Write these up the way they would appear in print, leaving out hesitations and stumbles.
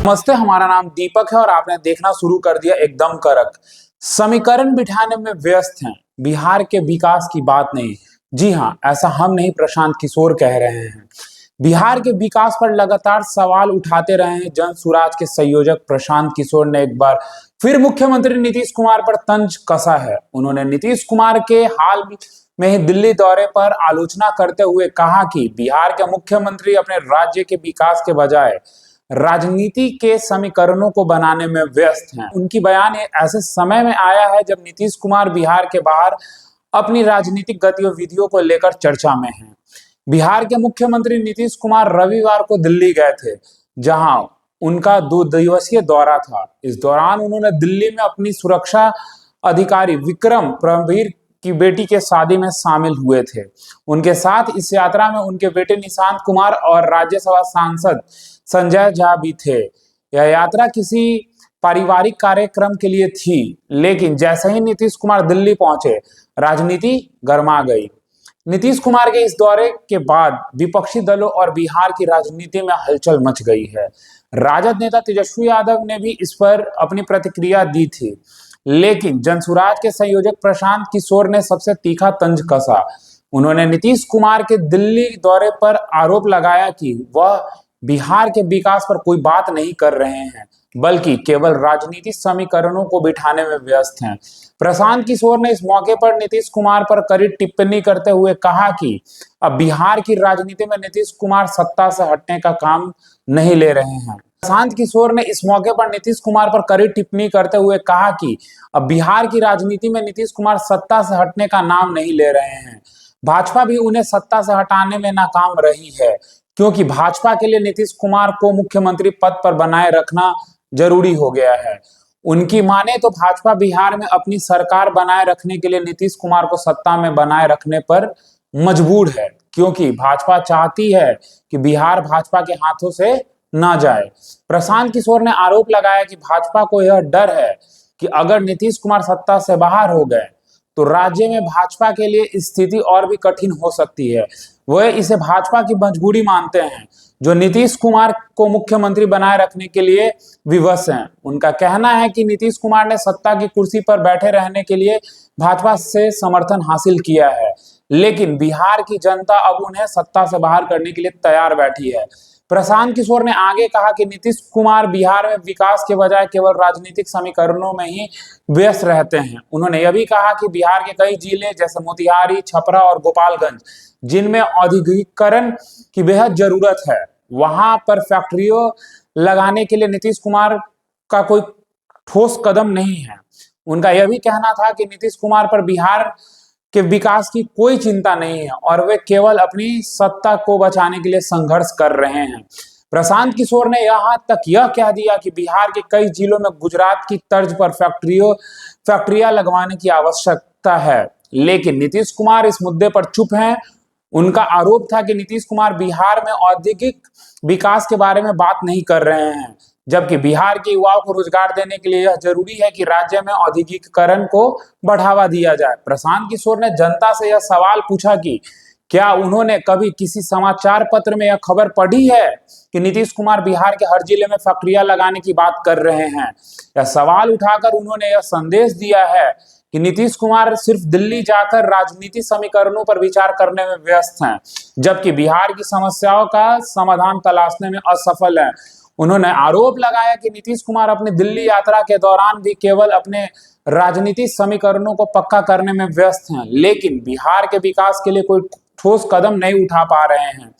नमस्ते, हमारा नाम दीपक है और आपने देखना शुरू कर दिया एकदम कड़क। समीकरण बिठाने में व्यस्त हैं, बिहार के विकास की बात नहीं। जी हाँ, ऐसा हम नहीं, प्रशांत किशोर कह रहे हैं। बिहार के विकास पर लगातार सवाल उठाते रहे हैं जन सुराज के संयोजक प्रशांत किशोर ने एक बार फिर मुख्यमंत्री नीतीश कुमार पर तंज कसा है। उन्होंने नीतीश कुमार के हाल में ही दिल्ली दौरे पर आलोचना करते हुए कहा कि बिहार के मुख्यमंत्री अपने राज्य के विकास के बजाय राजनीति के समीकरणों को बनाने में व्यस्त हैं। उनकी बयान ऐसे समय में आया है जब नीतीश कुमार बिहार के बाहर अपनी राजनीतिक गतिविधियों को लेकर चर्चा में हैं। बिहार के मुख्यमंत्री नीतीश कुमार रविवार को दिल्ली गए थे, जहां उनका 2 दिवसीय दौरा था। इस दौरान उन्होंने दिल्ली में अपनी सुरक्षा अधिकारी विक्रम प्रवीर की बेटी के शादी में शामिल हुए थे। उनके साथ इस यात्रा में उनके बेटे निशांत कुमार और राज्यसभा सांसद संजय झा भी थे। यह यात्रा किसी पारिवारिक कार्यक्रम के लिए थी, लेकिन जैसे ही नीतीश कुमार दिल्ली पहुंचे, राजनीति गर्मा गई। नीतीश कुमार के इस दौरे के बाद विपक्षी दलों और बिहार की राजनीति में हलचल मच गई है। राजद नेता तेजस्वी यादव ने भी इस पर अपनी प्रतिक्रिया दी थी, लेकिन जनसुराज के संयोजक प्रशांत किशोर ने सबसे तीखा तंज कसा। उन्होंने नीतीश कुमार के दिल्ली दौरे पर आरोप लगाया कि वह बिहार के विकास पर कोई बात नहीं कर रहे हैं, बल्कि केवल राजनीतिक समीकरणों को बिठाने में व्यस्त हैं। प्रशांत किशोर ने इस मौके पर नीतीश कुमार पर कड़ी टिप्पणी करते हुए कहा कि अब बिहार की राजनीति में नीतीश कुमार सत्ता से हटने का काम नहीं ले रहे हैं। प्रशांत किशोर ने इस मौके पर नीतीश कुमार पर कड़ी टिप्पणी करते हुए कहा कि अब बिहार की राजनीति में नीतीश कुमार सत्ता से हटने का नाम नहीं ले रहे हैं। भाजपा भी उन्हें सत्ता से हटाने में नाकाम रही है, क्योंकि भाजपा के लिए नीतीश कुमार को मुख्यमंत्री पद पर बनाए रखना जरूरी हो गया है। उनकी माने तो भाजपा बिहार में अपनी सरकार बनाए रखने के लिए नीतीश कुमार को सत्ता में बनाए रखने पर मजबूर है, क्योंकि भाजपा चाहती है कि बिहार भाजपा के हाथों से ना जाए। प्रशांत किशोर ने आरोप लगाया कि भाजपा को यह डर है कि अगर नीतीश कुमार सत्ता से बाहर हो गए तो राज्य में भाजपा के लिए स्थिति और भी कठिन हो सकती है। वह इसे भाजपा की मजबूरी मानते हैं, जो नीतीश कुमार को मुख्यमंत्री बनाए रखने के लिए विवश हैं। उनका कहना है कि नीतीश कुमार ने सत्ता की कुर्सी पर बैठे रहने के लिए भाजपा से समर्थन हासिल किया है, लेकिन बिहार की जनता अब उन्हें सत्ता से बाहर करने के लिए तैयार बैठी है। प्रशांत किशोर ने आगे कहा कि नीतीश कुमार बिहार में विकास के बजाय केवल राजनीतिक समीकरणों में ही व्यस्त रहते हैं। उन्होंने यह भी कहा कि बिहार के कई जिले जैसे मोतिहारी, छपरा और गोपालगंज, जिनमें औद्योगिकीकरण की बेहद जरूरत है, वहां पर फैक्ट्रियों लगाने के लिए नीतीश कुमार का कोई ठोस कदम नहीं है। उनका यह भी कहना था कि नीतीश कुमार पर बिहार के विकास की कोई चिंता नहीं है और वे केवल अपनी सत्ता को बचाने के लिए संघर्ष कर रहे हैं। प्रशांत किशोर ने यहाँ तक यह कह दिया कि बिहार के कई जिलों में गुजरात की तर्ज पर फैक्ट्रियां लगवाने की आवश्यकता है, लेकिन नीतीश कुमार इस मुद्दे पर चुप हैं। उनका आरोप था कि नीतीश कुमार बिहार में औद्योगिक विकास के बारे में बात नहीं कर रहे हैं, जबकि बिहार के युवाओं को रोजगार देने के लिए यह जरूरी है कि राज्य में औद्योगिकीकरण को बढ़ावा दिया जाए। प्रशांत किशोर ने जनता से यह सवाल पूछा कि क्या उन्होंने कभी किसी समाचार पत्र में यह खबर पढ़ी है कि नीतीश कुमार बिहार के हर जिले में फैक्ट्रियां लगाने की बात कर रहे हैं। यह सवाल उठाकर उन्होंने यह संदेश दिया है कि नीतीश कुमार सिर्फ दिल्ली जाकर राजनीतिक समीकरणों पर विचार करने में व्यस्त हैं, जबकि बिहार की समस्याओं का समाधान तलाशने में असफल हैं। उन्होंने आरोप लगाया कि नीतीश कुमार अपनी दिल्ली यात्रा के दौरान भी केवल अपने राजनीतिक समीकरणों को पक्का करने में व्यस्त हैं, लेकिन बिहार के विकास के लिए कोई ठोस कदम नहीं उठा पा रहे हैं।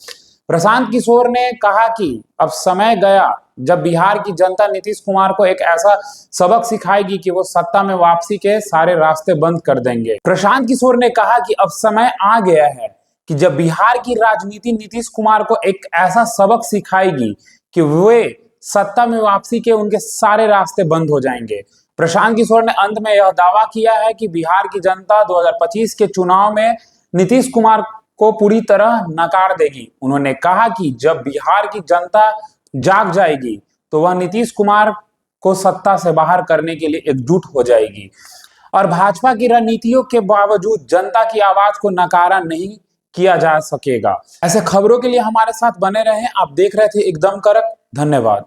प्रशांत किशोर ने कहा कि अब समय गया जब बिहार की जनता नीतीश कुमार को एक ऐसा सबक सिखाएगी कि वो सत्ता में वापसी के सारे रास्ते बंद कर देंगे। प्रशांत किशोर ने कहा कि अब समय आ गया है कि जब बिहार की राजनीति नीतीश कुमार को एक ऐसा सबक सिखाएगी कि वे सत्ता में वापसी के उनके सारे रास्ते बंद हो जाएंगे। प्रशांत किशोर ने अंत में यह दावा किया है कि बिहार की जनता 2025 के चुनाव में नीतीश कुमार को पूरी तरह नकार देगी। उन्होंने कहा कि जब बिहार की जनता जाग जाएगी तो वह नीतीश कुमार को सत्ता से बाहर करने के लिए एकजुट हो जाएगी और भाजपा की रणनीतियों के बावजूद जनता की आवाज को नकारा नहीं किया जा सकेगा। ऐसे खबरों के लिए हमारे साथ बने रहें। आप देख रहे थे एकदम कड़क। धन्यवाद।